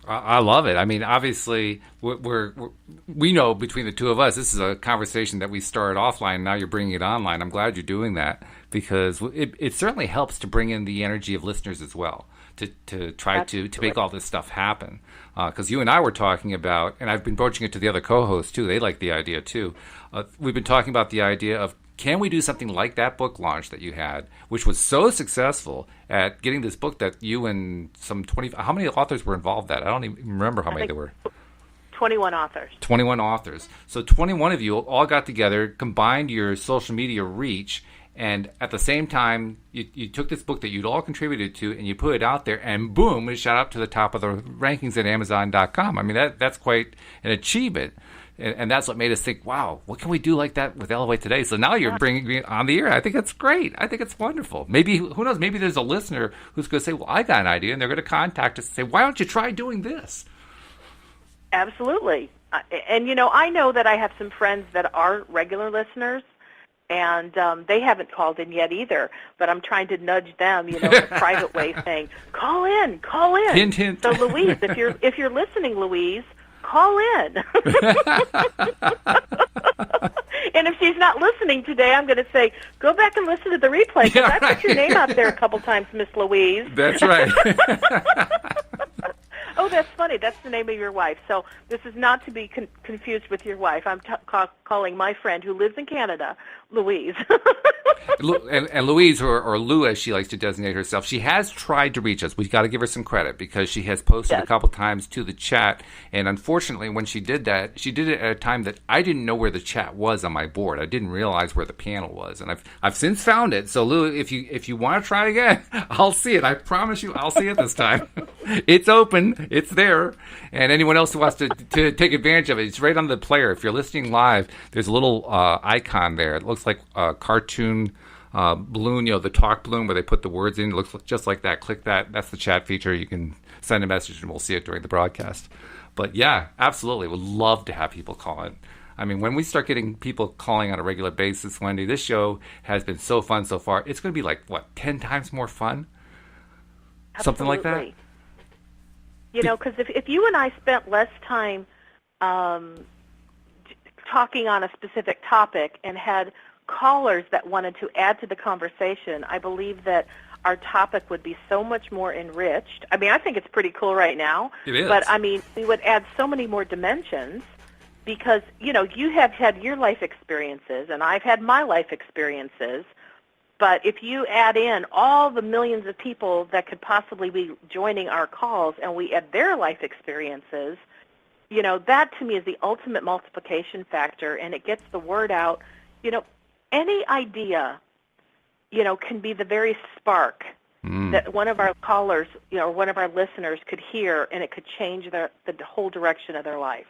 I love it. I mean, obviously, we know between the two of us, this is a conversation that we started offline. Now you're bringing it online. I'm glad you're doing that, because it certainly helps to bring in the energy of listeners as well, to try to make all this stuff happen. Because you and I were talking about, and I've been broaching it to the other co-hosts too. They like the idea too. We've been talking about the idea of, can we do something like that book launch that you had, which was so successful at getting this book that you and some 20, how many authors were involved in that? I don't even remember how many there were. 21 authors. 21 authors. So 21 of you all got together, combined your social media reach, and at the same time, you took this book that you'd all contributed to, and you put it out there, and boom, it shot up to the top of the rankings at Amazon.com. I mean, that's quite an achievement. And that's what made us think, wow, what can we do like that with LOA Today? So now you're bringing me on the air. I think it's great. I think it's wonderful. Maybe, who knows, maybe there's a listener who's going to say, well, I got an idea, and they're going to contact us and say, why don't you try doing this? Absolutely. And, I know that I have some friends that are regular listeners, and they haven't called in yet either, but I'm trying to nudge them, in a private way, saying, call in. Hint, hint. So, Louise, if you're listening, Louise, call in. And if she's not listening today, I'm going to say, go back and listen to the replay, because I put your name out there a couple times, Miss Louise. That's right. Oh, that's funny. That's the name of your wife. So this is not to be confused with your wife. I'm calling my friend who lives in Canada, Louise. And Louise, or Lou as she likes to designate herself, she has tried to reach us. We've got to give her some credit, because she has posted a couple times to the chat. And unfortunately, when she did that, she did it at a time that I didn't know where the chat was on my board. I didn't realize where the panel was. And I've since found it. So Lou, if you want to try again, I'll see it. I promise you I'll see it this time. It's open. It's there. And anyone else who wants to take advantage of it, it's right on the player. If you're listening live, there's a little icon there. It looks like a cartoon balloon, the talk balloon where they put the words in. It looks just like that. Click that. That's the chat feature. You can send a message and we'll see it during the broadcast. But yeah, absolutely. Would love to have people call in. I mean, when we start getting people calling on a regular basis, Wendy, this show has been so fun so far. It's going to be like, 10 times more fun? Absolutely. Something like that? Because if you and I spent less time talking on a specific topic and had callers that wanted to add to the conversation, I believe that our topic would be so much more enriched. I mean, I think it's pretty cool right now. It is. But, I mean, we would add so many more dimensions because, you have had your life experiences and I've had my life experiences. But if you add in all the millions of people that could possibly be joining our calls and we add their life experiences, that to me is the ultimate multiplication factor, and it gets the word out. Any idea, can be the very spark that one of our callers, or one of our listeners could hear, and it could change the whole direction of their life.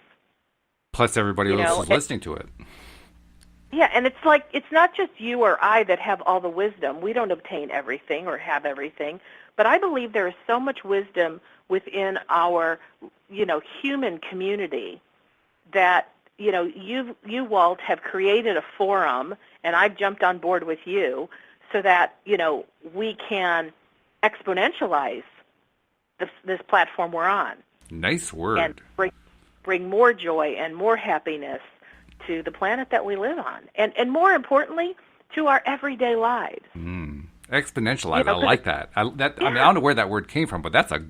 Plus everybody else is listening to it. Yeah, and it's like, it's not just you or I that have all the wisdom. We don't obtain everything or have everything. But I believe there is so much wisdom within our, human community that, you, Walt, have created a forum, and I've jumped on board with you so that, we can exponentialize this platform we're on. Nice word. And bring more joy and more happiness to the planet that we live on, and more importantly, to our everyday lives. Exponentialize. I like that. I mean, I don't know where that word came from, but that's like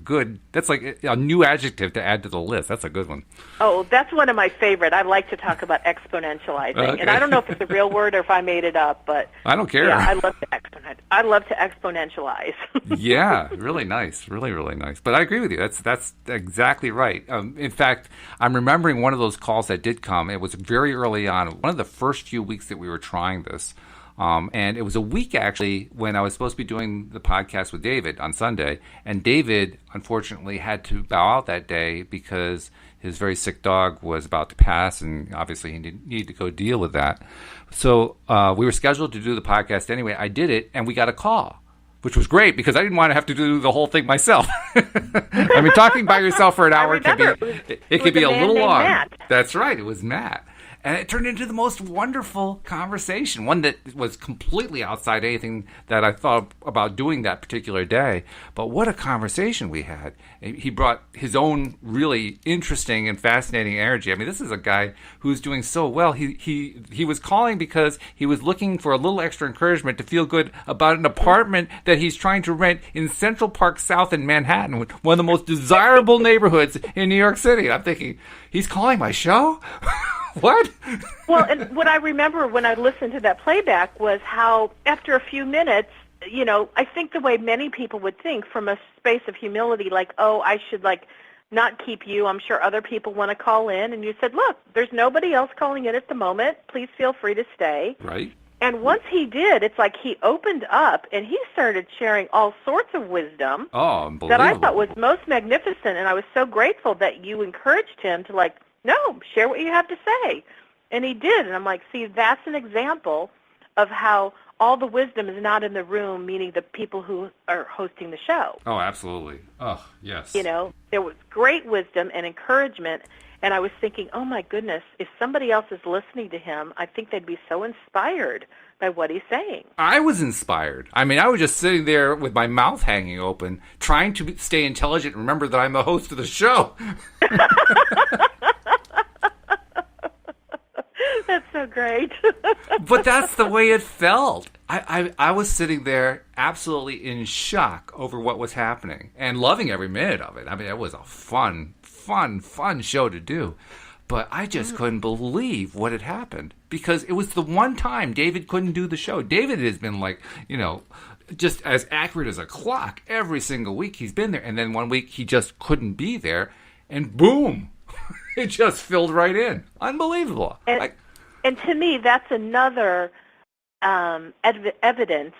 a new adjective to add to the list. That's a good one. Oh, that's one of my favorite. I like to talk about exponentializing, Okay. and I don't know if it's a real word or if I made it up, but I don't care. Yeah, I love to exponentialize. Yeah, really nice, really, really nice. But I agree with you. That's exactly right. In fact, I'm remembering one of those calls that did come. It was very early on, one of the first few weeks that we were trying this. And it was a week, actually, when I was supposed to be doing the podcast with David on Sunday. And David, unfortunately, had to bow out that day because his very sick dog was about to pass, and obviously he needed to go deal with that. So we were scheduled to do the podcast anyway. I did it, and we got a call, which was great because I didn't want to have to do the whole thing myself. I mean, talking by yourself for an hour can be a little long. Matt. That's right. It was Matt. And it turned into the most wonderful conversation, one that was completely outside anything that I thought about doing that particular day. But what a conversation we had. He brought his own really interesting and fascinating energy. I mean, this is a guy who's doing so well. He was calling because he was looking for a little extra encouragement to feel good about an apartment that he's trying to rent in Central Park South in Manhattan, one of the most desirable neighborhoods in New York City. I'm thinking, he's calling my show? What? Well, and what I remember when I listened to that playback was how after a few minutes, I think the way many people would think from a space of humility, like, oh, I should not keep you. I'm sure other people want to call in. And you said, look, there's nobody else calling in at the moment. Please feel free to stay. Right. And once he did, it's like he opened up and he started sharing all sorts of wisdom that I thought was most magnificent. And I was so grateful that you encouraged him to no, share what you have to say. And he did. And I'm like, see, that's an example of how all the wisdom is not in the room, meaning the people who are hosting the show. Oh, absolutely. Oh, yes. There was great wisdom and encouragement. And I was thinking, oh, my goodness, if somebody else is listening to him, I think they'd be so inspired by what he's saying. I was inspired. I mean, I was just sitting there with my mouth hanging open, trying to stay intelligent and remember that I'm the host of the show. That's so great. But that's the way it felt. I was sitting there absolutely in shock over what was happening and loving every minute of it. I mean, it was a fun show to do. But I just couldn't believe what had happened because it was the one time David couldn't do the show. David has been just as accurate as a clock every single week he's been there. And then one week he just couldn't be there and boom, it just filled right in. Unbelievable. And to me, that's another evidence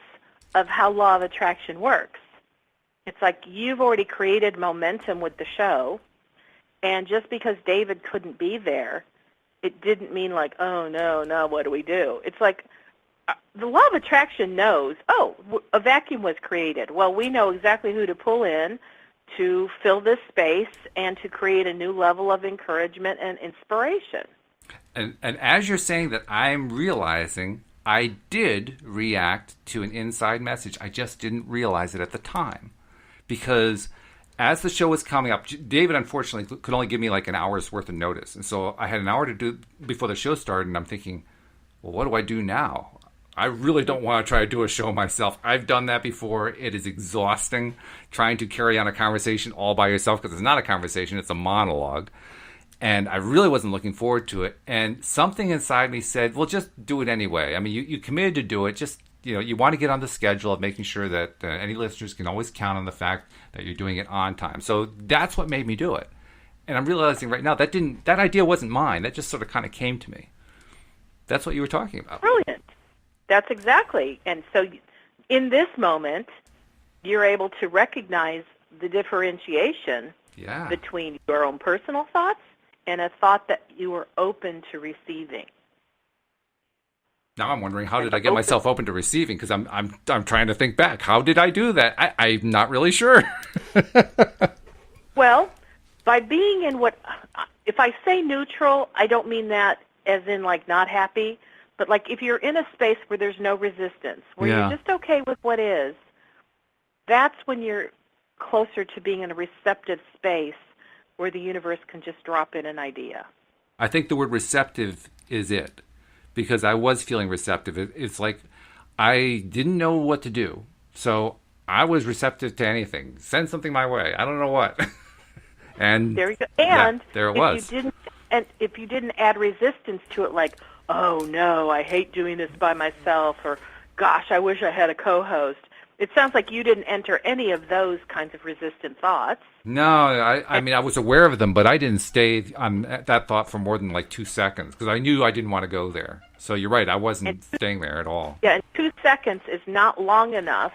of how law of attraction works. It's like you've already created momentum with the show, and just because David couldn't be there, it didn't mean like, oh, no, now what do we do? It's like the law of attraction knows, a vacuum was created. Well, we know exactly who to pull in to fill this space and to create a new level of encouragement and inspiration. And as you're saying that, I'm realizing I did react to an inside message. I just didn't realize it at the time. Because as the show was coming up, David unfortunately could only give me like an hour's worth of notice. And so I had an hour to do before the show started, and I'm thinking, well, what do I do now? I really don't want to try to do a show myself. I've done that before. It is exhausting trying to carry on a conversation all by yourself, because it's not a conversation, it's a monologue. And I really wasn't looking forward to it. And something inside me said, well, just do it anyway. I mean, you committed to do it. Just, you want to get on the schedule of making sure that any listeners can always count on the fact that you're doing it on time. So that's what made me do it. And I'm realizing right now that idea wasn't mine. That just sort of kind of came to me. That's what you were talking about. Brilliant. That's exactly. And so in this moment, you're able to recognize the differentiation between your own personal thoughts and a thought that you were open to receiving. Now I'm wondering, how did I get myself open to receiving? Because I'm trying to think back. How did I do that? I'm not really sure. Well, by being in if I say neutral, I don't mean that as in like not happy, but like if you're in a space where there's no resistance, where you're just okay with what is, that's when you're closer to being in a receptive space where the universe can just drop in an idea. I think the word receptive is it, because I was feeling receptive. It's like I didn't know what to do, so I was receptive to anything. Send something my way. I don't know what. And there you go. And there it was. If you didn't add resistance to it, like, oh no, I hate doing this by myself, or gosh, I wish I had a co-host. It sounds like you didn't enter any of those kinds of resistant thoughts. No, I mean, I was aware of them, but I didn't stay on that thought for more than like 2 seconds, because I knew I didn't want to go there. So you're right, I wasn't staying there at all. Yeah, and 2 seconds is not long enough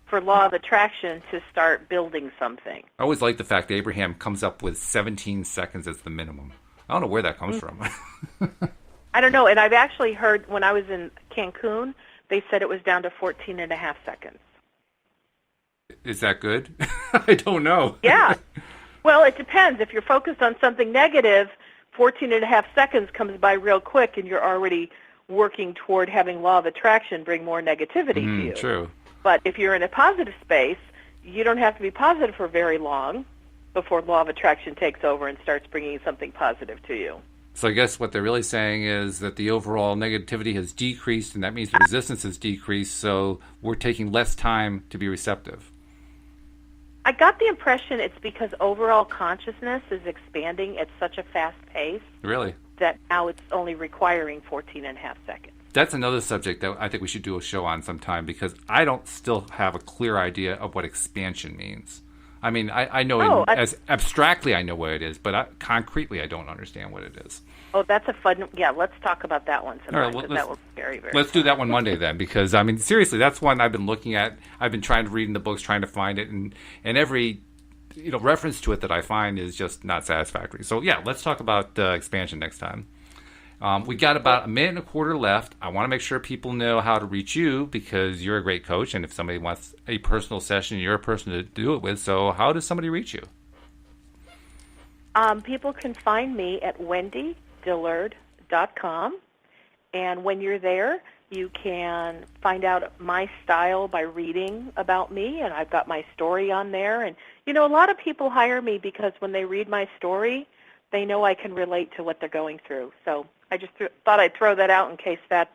for law of attraction to start building something. I always like the fact that Abraham comes up with 17 seconds as the minimum. I don't know where that comes from. I don't know, and I've actually heard when I was in Cancun, they said it was down to 14 and a half seconds. Is that good? I don't know. Yeah. Well, it depends. If you're focused on something negative, 14 and a half seconds comes by real quick, and you're already working toward having law of attraction bring more negativity to you. True. But if you're in a positive space, you don't have to be positive for very long before law of attraction takes over and starts bringing something positive to you. So I guess what they're really saying is that the overall negativity has decreased, and that means the resistance has decreased, so we're taking less time to be receptive. I got the impression it's because overall consciousness is expanding at such a fast pace. Really? That now it's only requiring 14 and a half seconds. That's another subject that I think we should do a show on sometime, because I don't still have a clear idea of what expansion means. I mean, I know as abstractly I know what it is, but concretely I don't understand what it is. Oh, that's a fun... Yeah, let's talk about that one sometime, All right, that was very, very Let's fun. do that one Monday then, because, I mean, seriously, that's one I've been looking at. I've been trying to read in the books, trying to find it, and every reference to it that I find is just not satisfactory. So, yeah, let's talk about expansion next time. We got about a minute and a quarter left. I want to make sure people know how to reach you, because you're a great coach, and if somebody wants a personal session, you're a person to do it with. So how does somebody reach you? People can find me at wendydillard.com, and when you're there, you can find out my style by reading about me, and I've got my story on there. And, a lot of people hire me because when they read my story, they know I can relate to what they're going through. So I just thought I'd throw that out in case that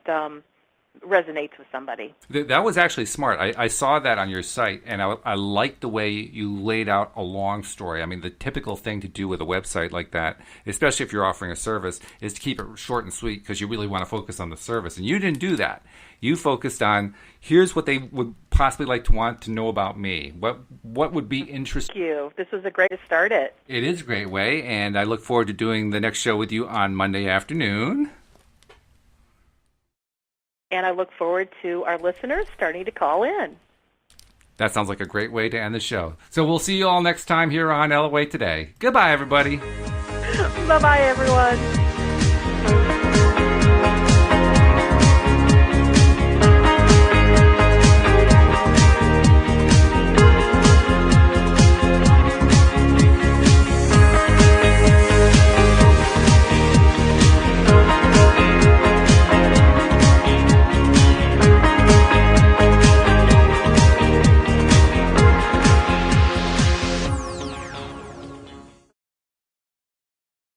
resonates with somebody. That was actually smart. I saw that on your site, and I liked the way you laid out a long story. I mean, the typical thing to do with a website like that, especially if you're offering a service, is to keep it short and sweet, because you really want to focus on the service. And you didn't do that. You focused on, here's what they would possibly like to want to know about me. What would be interesting? Thank you. This was a great way to start it. It is a great way, and I look forward to doing the next show with you on Monday afternoon. And I look forward to our listeners starting to call in. That sounds like a great way to end the show. So we'll see you all next time here on LOA Today. Goodbye, everybody. Bye-bye, everyone.